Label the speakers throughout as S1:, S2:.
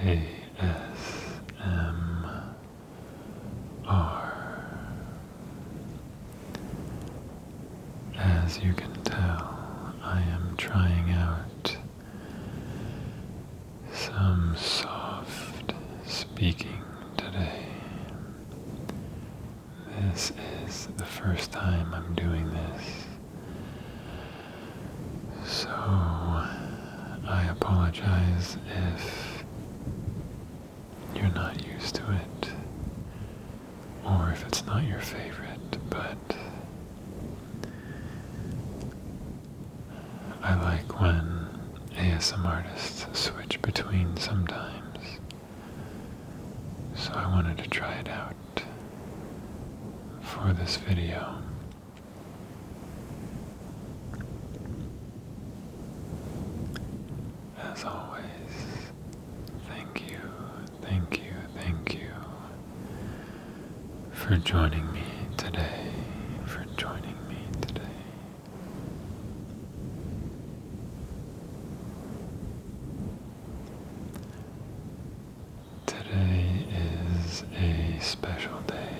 S1: ASMR. As you can tell, I am trying out some soft speaking today. This is the first time I'm doing this, so I apologize if you're not used to it, or if it's not your favorite, but I like when ASM artists switch between sometimes, so I wanted to try it out for this video. As always, thank you for joining me today, Today is a special day.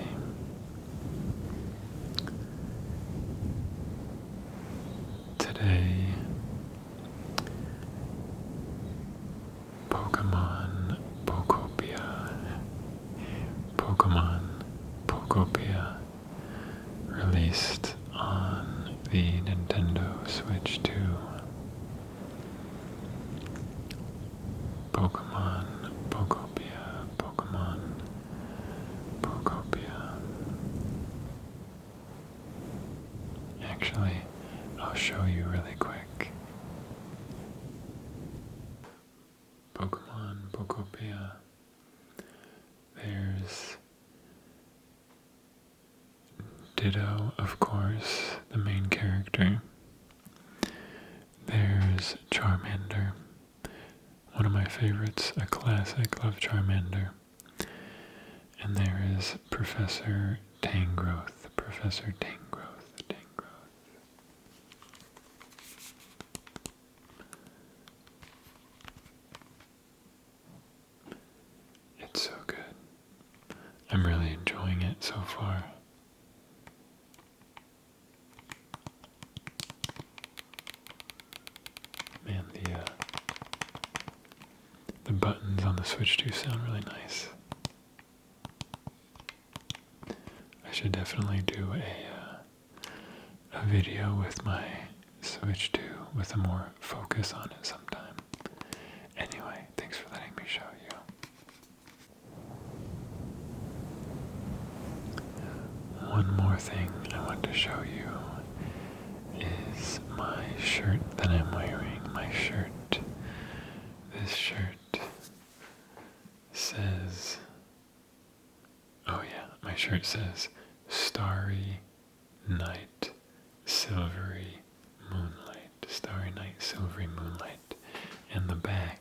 S1: Today, Pootopia released on the Nintendo Switch 2. Pootopia. Actually, I'll show you really quick. Pootopia. There's Ditto, of course, the main character. There's Charmander, one of my favorites, a classic, love Charmander. And there is Professor Tangrowth. It's so good. I'm really enjoying it so far. Man, the buttons on the Switch 2 sound really nice. I should definitely do a video with my Switch 2 with a more focus on it sometime. Anyway, thanks for letting me show you. One more thing I want to show you is my shirt that I'm wearing. My shirt. This shirt says, my shirt says, Starry Night, Silvery Moonlight. Starry Night, Silvery Moonlight. And the back.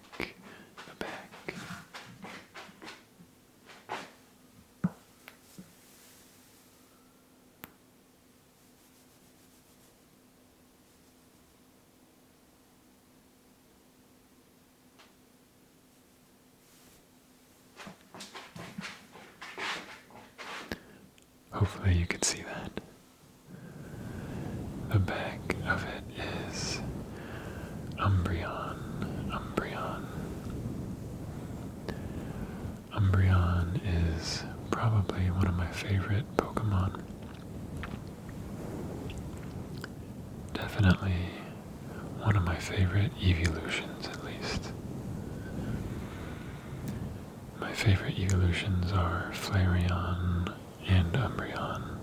S1: Hopefully you can see that. The back of it is Umbreon. Umbreon is probably one of my favorite Pokemon. Definitely one of my favorite evolutions, at least. My favorite evolutions are Flareon and Umbreon.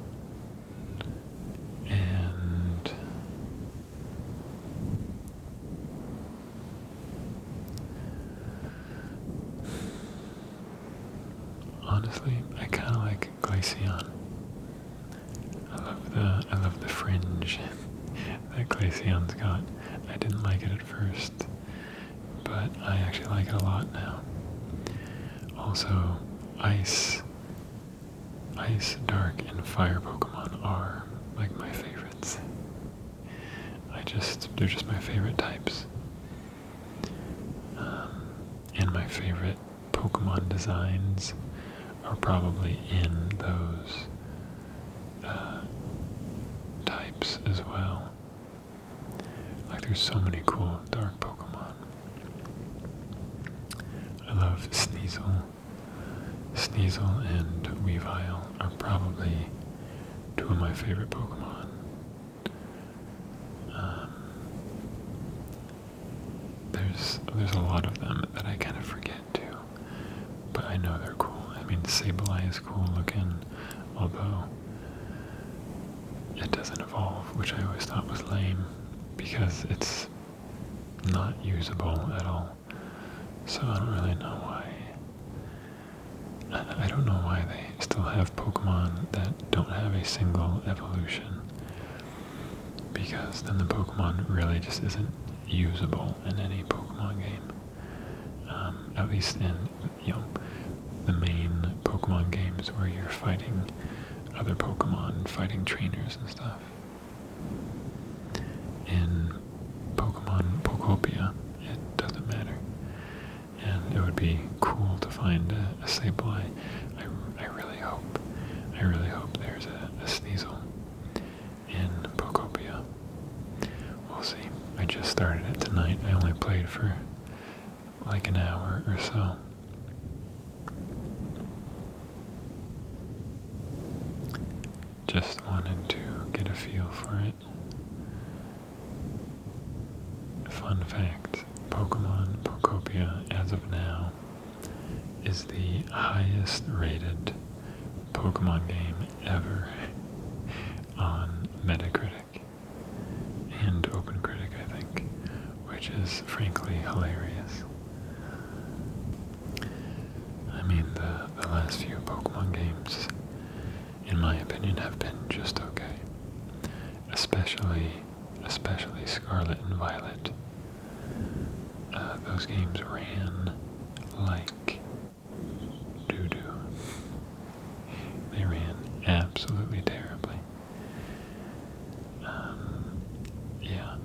S1: And honestly, I kind of like Glaceon. I love the fringe that Glaceon's got. I didn't like it at first, but I actually like it a lot now. Also, Ice, Dark, and Fire Pokemon are like my favorites. They're just my favorite types. And my favorite Pokemon designs are probably in those types as well. Like there's so many cool dark Pokemon. I love Sneasel. Sneasel and Weavile are probably two of my favorite Pokemon. There's a lot of them that I kind of forget too, but I know they're cool. I mean, Sableye is cool looking, although it doesn't evolve, which I always thought was lame because it's not usable at all. So I don't really know why. I don't know why they still have Pokemon that don't have a single evolution, because then the Pokemon really just isn't usable in any Pokemon game. At least in, the main Pokemon games where you're fighting other Pokemon, fighting trainers and stuff. In Pokemon Pootopia, it doesn't matter. And it would be cool to find a Sableye. I really hope there's a Sneasel in Pootopia. We'll see. I just started it tonight. I only played for like an hour or so. Just wanted to get a feel for it. Fun fact, Pokemon Pootopia, as of now, is the highest rated Pokemon game ever on Metacritic and OpenCritic, I think, which is frankly hilarious. I mean, the last few Pokemon games, in my opinion, have been just okay. Especially Scarlet and Violet. Those games ran like doo-doo. They ran absolutely terribly. Yeah,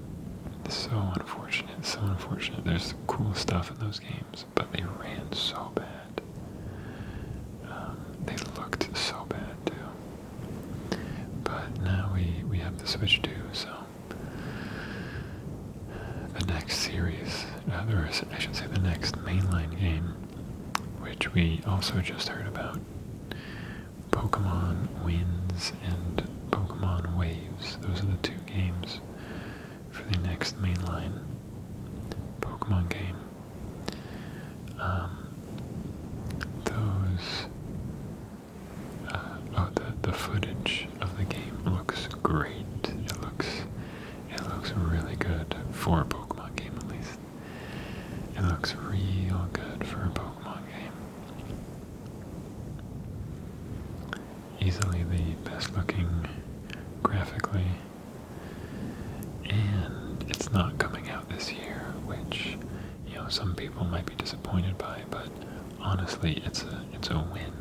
S1: so unfortunate. There's cool stuff in those games, but they ran so bad. They looked so bad too. But now we have the Switch 2, so the next series, or I should say the next mainline game, which we also just heard about, Pokemon Winds and Pokemon Waves. Those are the two games for the next mainline Pokemon game. The footage of the game looks great. It looks really good for a Pokemon game, at least. It looks real good for a Pokemon game. Easily the best looking graphically. And it's not coming out this year, which, some people might be disappointed by, but honestly, it's a win.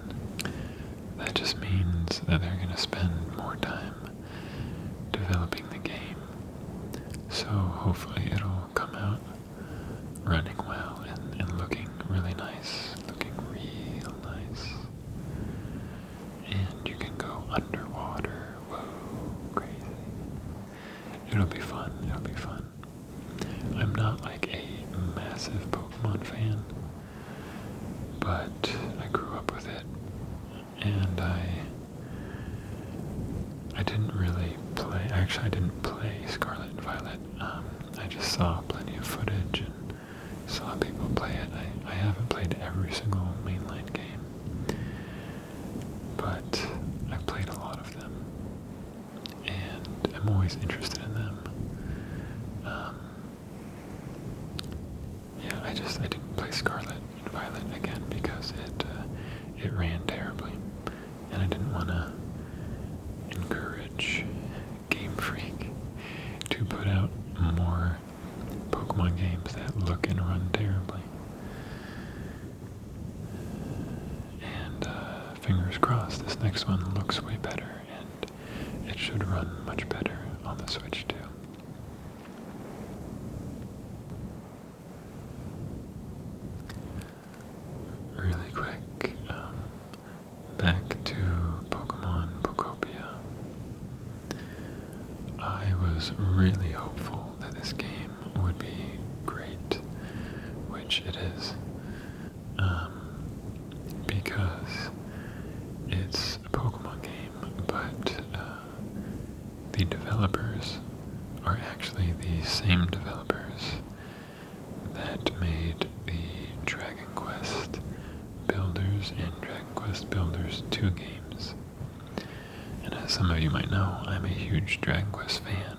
S1: That just means that they're going to spend more time developing the game. So hopefully it'll come out running well and looking really nice. Looking real nice. And you can go underwater. Whoa, crazy. It'll be fun. I'm not like a massive Pokemon fan, but I grew up with it. And I didn't really play, actually I didn't play Scarlet and Violet. I just saw plenty of footage and saw people play it. I haven't played every single mainline game, but I've played a lot of them, and I'm always interested in them. I didn't play Scarlet and Violet again because it ran terribly. And I didn't want to encourage Game Freak to put out more Pokemon games that look and run terribly. And fingers crossed, this next one looks way better, and it should run much better on the Switch too. really quick, back to Pokemon Pootopia. I was really hopeful that this game would be great, which it is, because it's a Pokemon game, but the developers are actually the same developers that made the Dragon Quest Builders and Dragon Quest Builders 2 games. And as some of you might know, I'm a huge Dragon Quest fan.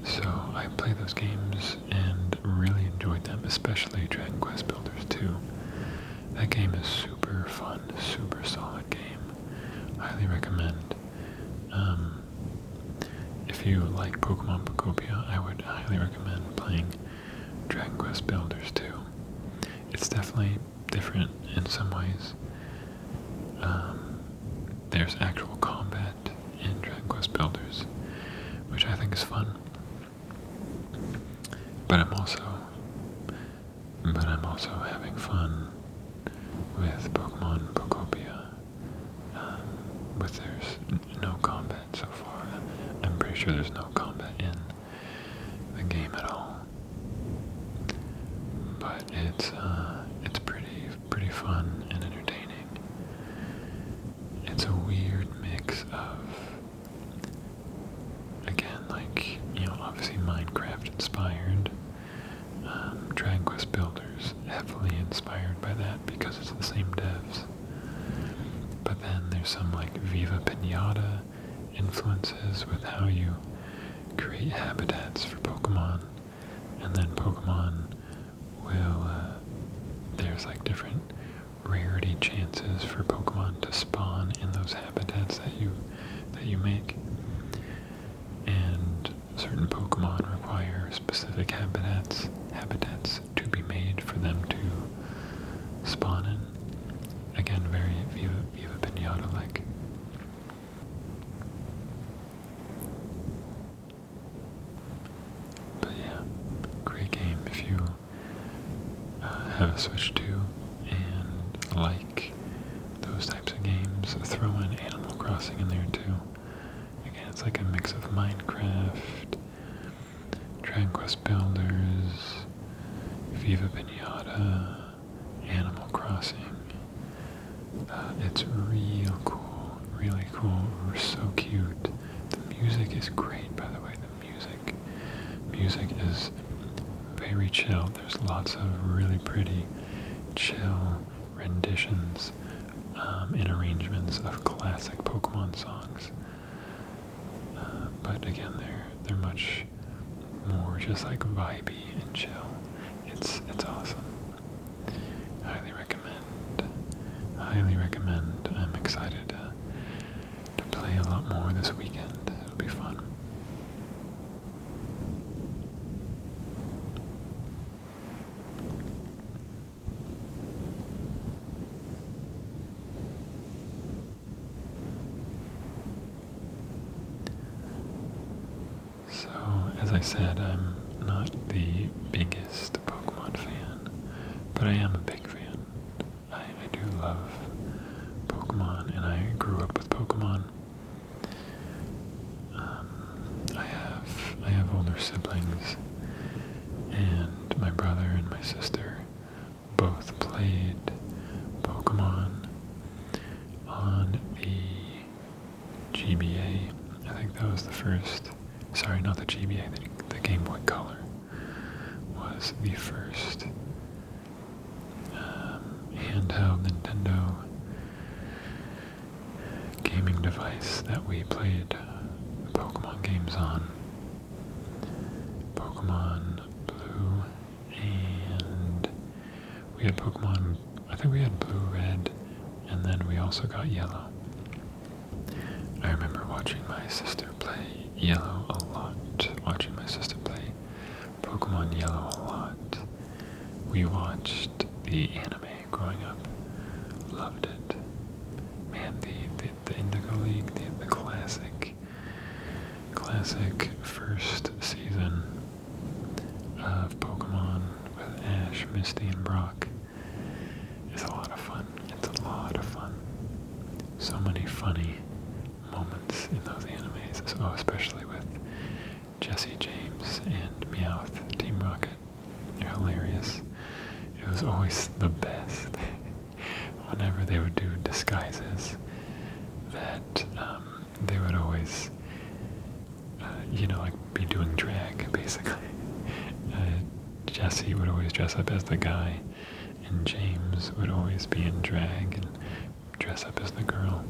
S1: So I played those games and really enjoyed them, especially Dragon Quest Builders 2. That game is super fun, super solid game. Highly recommend. If you like Pokemon Pootopia, I would highly recommend playing Dragon Quest Builders 2. It's definitely different in some ways. There's actual combat in Dragon Quest Builders, which I think is fun. But I'm also having fun with Pokemon Pootopia. With there's no combat so far. I'm pretty sure there's no combat in the game at all. But it's pretty fun and entertaining. It's a weird mix of, again, like, obviously Minecraft inspired, Dragon Quest Builders heavily inspired by that because it's the same devs. But then there's some like Viva Pinata influences with how you create habitats for Pokemon, and then Pokemon will, there's like different rarity chances for Pokemon to spawn in those habitats that you make. And certain Pokemon require specific habitats to be made for them to spawn in. Again, very Viva Pinata-like. But yeah, great game if you have a Switch 2 and like those types of games. Throw in Animal Crossing in there too. Again, it's like a mix of Minecraft, Dragon Quest Builders, Viva Pinata, Animal Crossing. It's real cool, really cool, so cute. The music is great, by the way. The music is very chill. There's lots of really pretty, chill renditions and arrangements of classic Pokemon songs. But again, they're much more just like vibey and chill. It's awesome. Highly recommend. I'm excited to play a lot more this weekend. It'll be fun. So, as I said, I'm not the biggest Pokemon fan, but I am a big fan. I do love Pokemon, and I grew up with Pokemon. I have older siblings, and my brother and my sister both played Pokemon on the GBA. I think that was the first. Sorry, not the GBA, the Game Boy Color was the first handheld Nintendo gaming device that we played Pokemon games on. Pokemon Blue, and we had Pokemon, I think we had Blue, Red, and then we also got Yellow. I remember watching my sister play Yellow a lot, watching my sister play Pokemon Yellow a lot. We watched the anime growing up, loved it. Man, the Indigo League, the classic first season of Pokemon with Ash, Misty, and Brock lot of fun. So many funny moments in those animes, so especially with Jesse James and Meowth, Team Rocket. They're hilarious. It was always the best whenever they would do disguises that they would always, like be doing drag, basically. Jesse would always dress up as the guy, and James would always be in drag and dress up as the girl.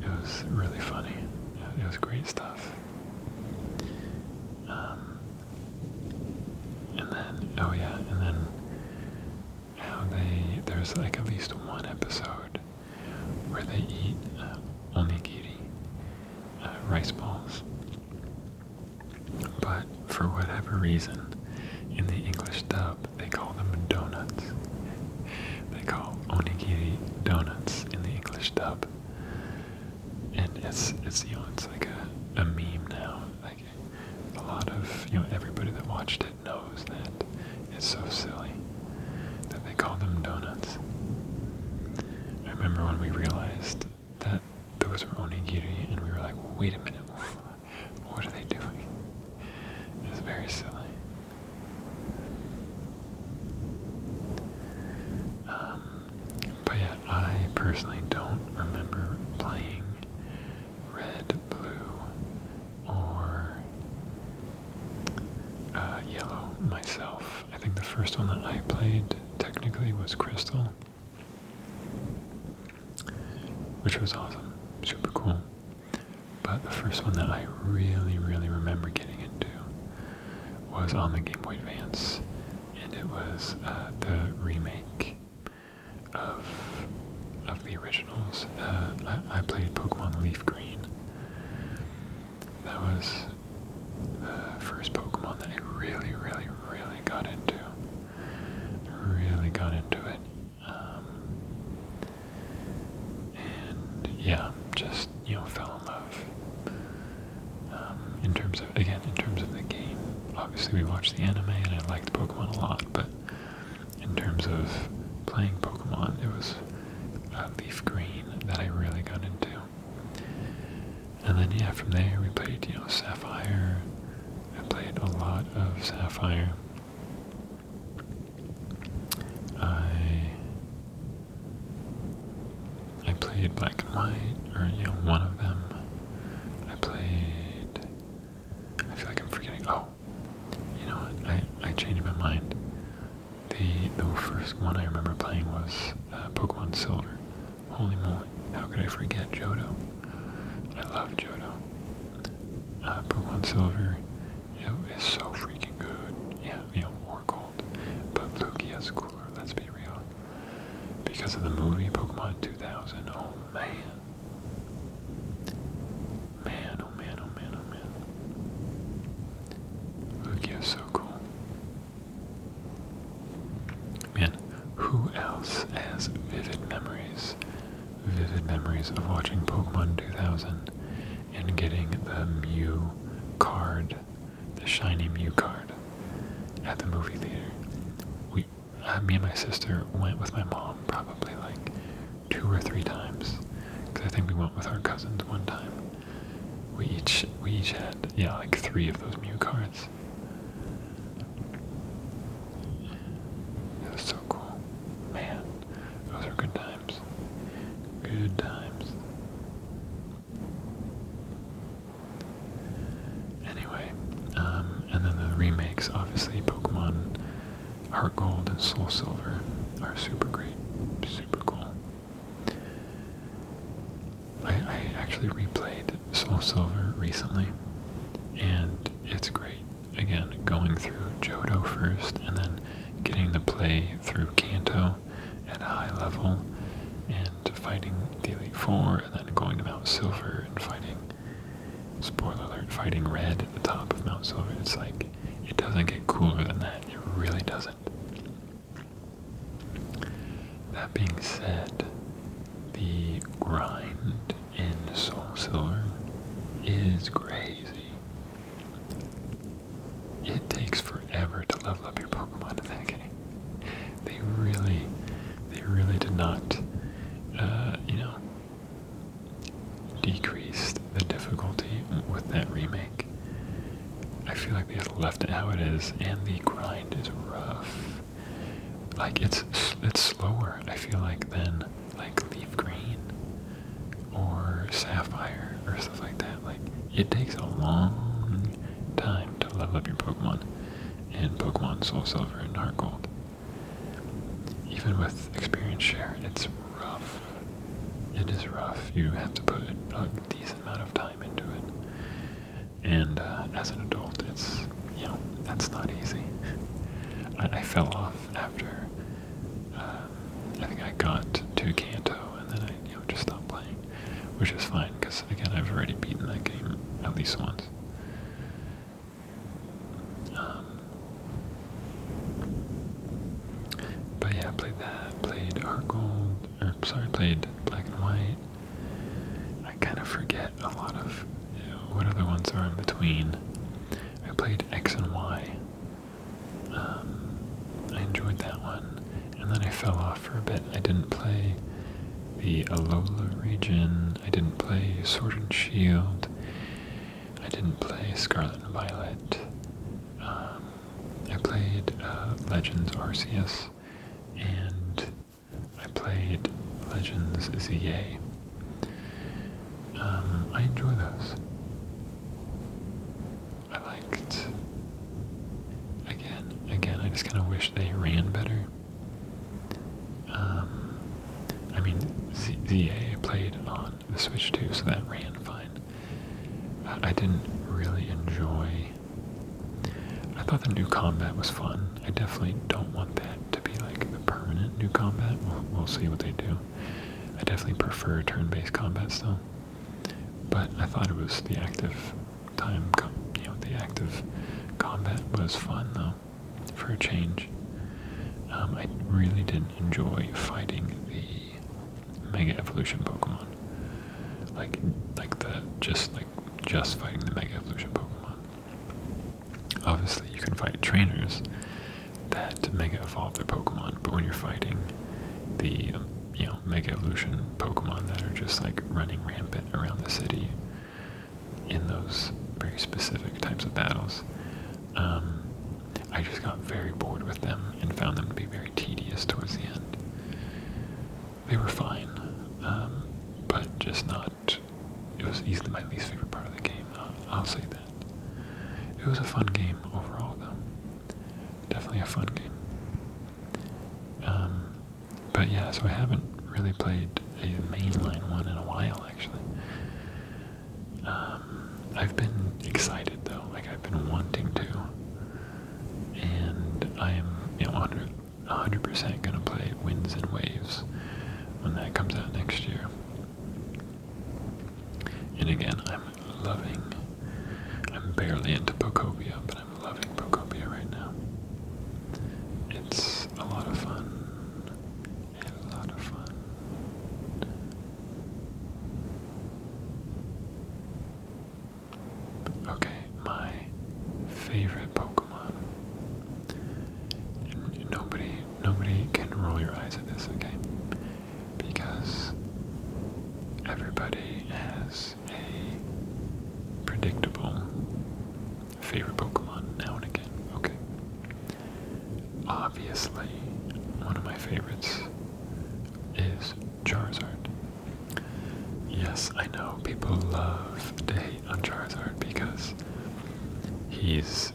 S1: It was really funny. It was great stuff. And then how there's like at least one episode where they eat onigiri, rice balls. But for whatever reason, in the English dub, they call them donuts. They call onigiri donuts in the English dub. And it's like a meme now. Like a lot of, everybody that watched it knows that it's so silly that they call them donuts. I remember when we realized that those were onigiri and we were like, well, wait a minute, what are they doing? It's very silly. But yeah, I personally don't remember playing Red, Blue, or Yellow myself. I think the first one that I played technically was Crystal, which was awesome, super cool. But the first one that I really, really remember getting into was on the Game Boy Advance, and it was the remake of the originals. I played Pokemon Leaf Green. That was the first Pokemon that I really, really, really got into. Really got into it. And yeah, just, fell in love. In terms of the game, obviously we watched the anime and I liked Pokemon a lot, but in terms of playing Pokemon, it was Leaf Green that I really got into. And then from there we played, Sapphire. I played a lot of Sapphire. I played Black and White, or one of them. I feel like I'm forgetting. Oh, you know what? I changed my mind. The first one I remember playing was Pokemon Silver. Holy moly, how could I forget Johto? I love Johto. Pokemon Silver, is so freaking good. Yeah, or Gold. But Lugia's cooler, let's be real. Because of the movie Pokemon 2000, oh man. Man, oh man, oh man, oh man. Lugia's so cool. Man, who else has vivid memories of watching Pokemon 2000 and getting the Mew card, the shiny Mew card, at the movie theater? Me and my sister went with my mom probably like 2 or 3 times, because I think we went with our cousins one time. We each had, like 3 of those Mew cards. It was so cool. Man, those are good times. Good times. Anyway, and then the remakes, obviously, Pokemon Heart Gold and Soul Silver are super great, super cool. I actually replayed Soul Silver recently, and it's great. Again, going through Johto first, and then getting to play through Kanto at a high level, and fighting the Elite Four, and then going to Mount Silver and fighting, spoiler alert, fighting Red at the top of Mount Silver. It's like, it doesn't get cooler than that. It really doesn't. That being said, the grind in Soul Silver is crazy. It takes forever to level up your Pokemon in that game. They really did not is, and the grind is rough. Like, it's slower, I feel like, than, like, leaf green or sapphire or stuff like that. Like, it takes a long time to level up your Pokemon in Pokemon Soul Silver and Heart Gold. Even with experience share, it's rough. It is rough. You have to put a decent amount of time into it. And as an adult, it's, that's not easy. I fell off after, I think I got to Kanto, and then I just stopped playing, which is fine, because, again, I've already beaten that game at least once. But yeah, I played that, played Heart Gold, played Black and White. I kind of forget a lot of what other ones are in between. I played X and Y. I enjoyed that one, and then I fell off for a bit. I didn't play the Alola region. I didn't play Sword and Shield. I didn't play Scarlet and Violet. I played Legends Arceus, and I played Legends ZA. I enjoy those. I liked, again, I just kind of wish they ran better. I mean, ZA I played on the Switch too, so that ran fine. I didn't really enjoy, I thought the new combat was fun. I definitely don't want that to be like the permanent new combat. We'll see what they do. I definitely prefer turn-based combat still. But I thought it was the active time, the active combat was fun though, for a change. I really didn't enjoy fighting the Mega Evolution Pokemon. Just fighting the Mega Evolution Pokemon. Obviously, you can fight trainers that Mega Evolve their Pokemon, but when you're fighting the Mega Evolution Pokemon that are just like running rampant around the city in those very specific types of battles, I just got very bored with them and found them to be very tedious towards the end. They were fine, but just not. It was easily my least favorite part of the game. I'll say that. It was a fun game overall, though. Definitely a fun game. But yeah, so I haven't really played a mainline one in a while, actually. I've been excited though, like I've been wanting to, and I am 100% gonna play Winds and Waves when that comes out next year. And again, I'm barely into Pootopia, but I'm loving Pootopia right now. It's a lot of fun. A lot of fun. Okay, my favorite Pokemon. And nobody can roll your eyes at this, okay? Because everybody has a predictable favorite Pokemon now and again, okay? Obviously, one of my favorites is Charizard. Yes, I know people love to hate on Charizard because he's,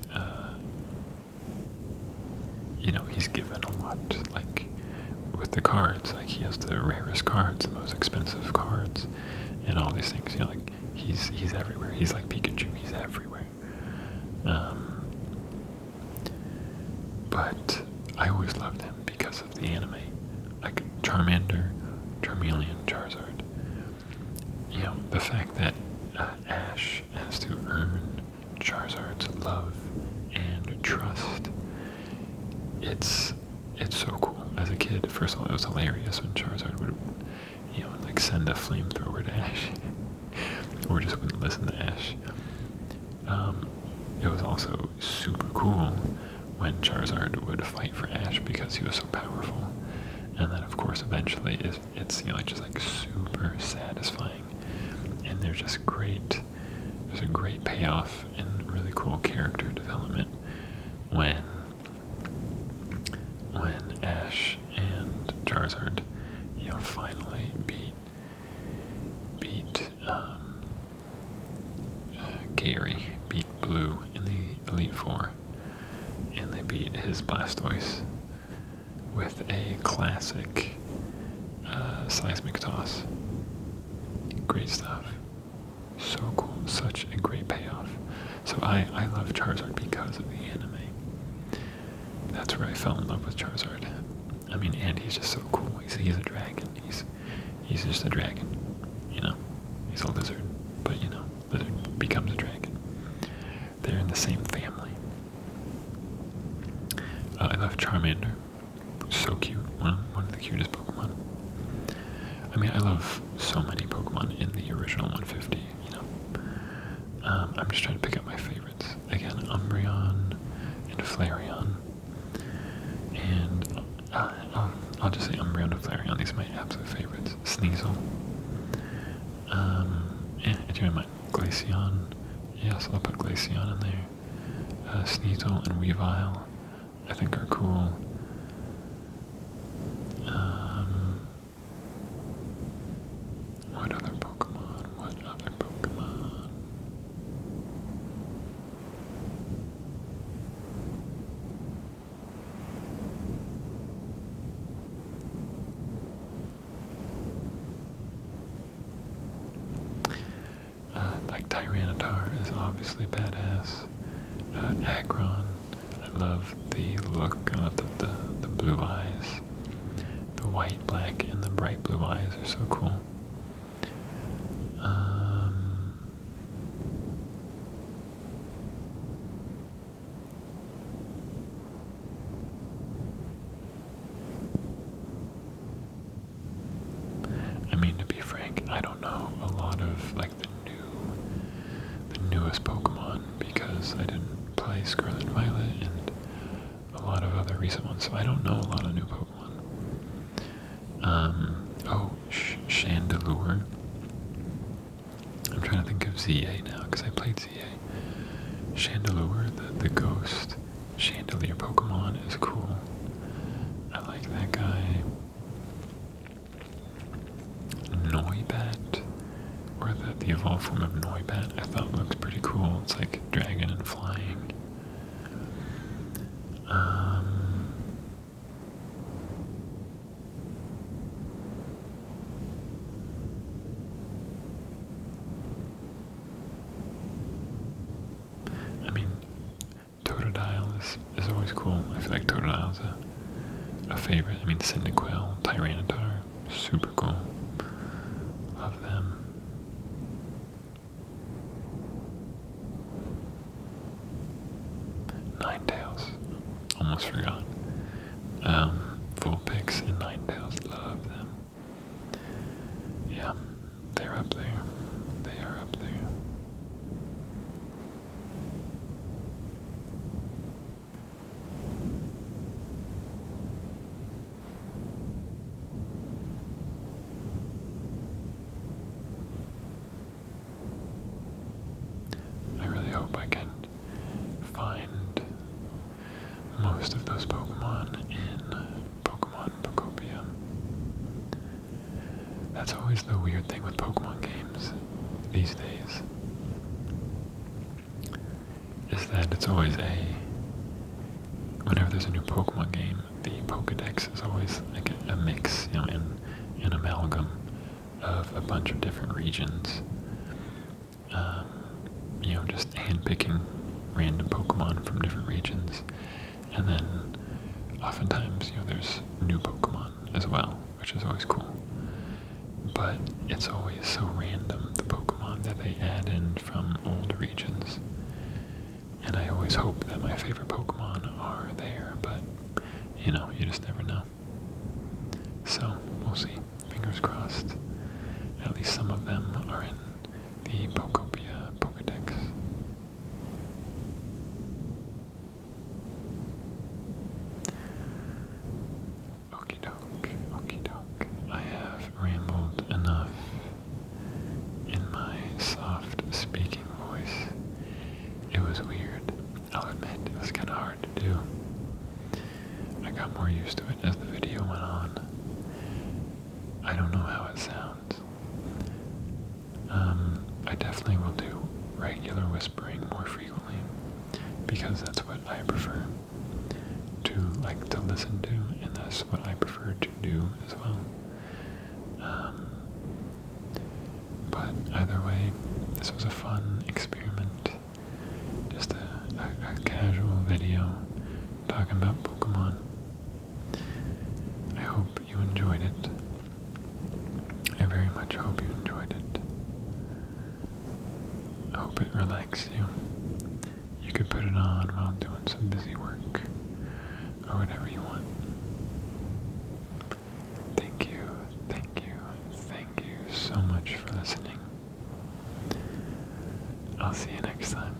S1: he's given a lot, like, with the cards, like, he has the rarest cards, the most expensive cards, and all these things, like, he's everywhere. He's like Pikachu, he's everywhere. But I always loved him because of the anime, like Charmander, Charmeleon, Charizard. The fact that Ash has to earn Charizard's love and trust, it's so cool. As a kid, first of all, it was hilarious when Charizard would, send a flamethrower to Ash, or just wouldn't listen to Ash. It was also super cool when Charizard would fight for Ash because he was so powerful. And then, of course, eventually it's just like super satisfying. And there's just there's a great payoff and really cool character development when Ash and Charizard, finally beat Gary, beat Blue in the Elite Four, and they beat his Blastoise with a classic seismic toss. Great stuff. So cool. Such a great payoff. So I love Charizard because of the anime. That's where I fell in love with Charizard. I mean, and he's just so cool. He's a dragon. He's just a dragon. He's a lizard, but lizard becomes a dragon. They're in the same family. I love Charmander. So cute. One of the cutest Pokemon. I mean, I love so many Pokemon in the original 150. I'm just trying to pick up my favorites. Again, Umbreon and Flareon. And I'll just say Umbreon and Flareon. These are my absolute favorites. Sneasel. Do you mind Glaceon? Yes, I'll put Glaceon in there. Sneasel and Weavile, I think, are cool. What other Pokemon? Like Tyranitar is obviously badass. Aggron, I love the look. I love the blue eyes. The white, black, and the bright blue eyes are so cool. I mean, to be frank, I don't know a lot of the newest Pokemon because I didn't play Scarlet and Violet and a lot of other recent ones, so I don't know a lot of new Pokemon. Chandelure. I'm trying to think of ZA now because I played ZA. Chandelure, the ghost Chandelier Pokemon, is cool. I like that guy. Noibat, or the evolved form of Noibat, I thought looks pretty cool. It's like dragon and flying. I mean, Totodile is always cool. I feel like Totodile's a favorite. I mean, Cyndaquil, Tyranitar, super cool. Love them. Ninetales, almost forgot. Vulpix and Ninetales, love them. Yeah, they're up there. They are up there. I really hope I can find most of those Pokemon in Pokemon Pootopia. That's always the weird thing with Pokemon games these days, is that it's always whenever there's a new Pokemon game, the Pokedex is always like a mix, an amalgam of a bunch of different regions. Just handpicking random Pokemon from different regions. And then oftentimes, there's new Pokemon as well, which is always cool. But it's always so random, the Pokemon that they add in from old regions. And I always hope that my favorite Pokemon are there, but, you just never know. So, we'll see. Fingers crossed. At least some of them are in the Pootopia Pokedex. Okie doke. I have rambled enough in my soft speaking voice. It was weird. I'll admit, it was kind of hard to do. or whispering more frequently, because that's what I prefer to listen to, and that's what I prefer to do as well. But either way, this was a fun experiment, just a casual video talking about Pokemon. I hope you enjoyed it. I very much hope you enjoyed it. I hope it relaxed you. You could put it on while doing some busy work, or whatever you want. Thank you so much for listening. I'll see you next time.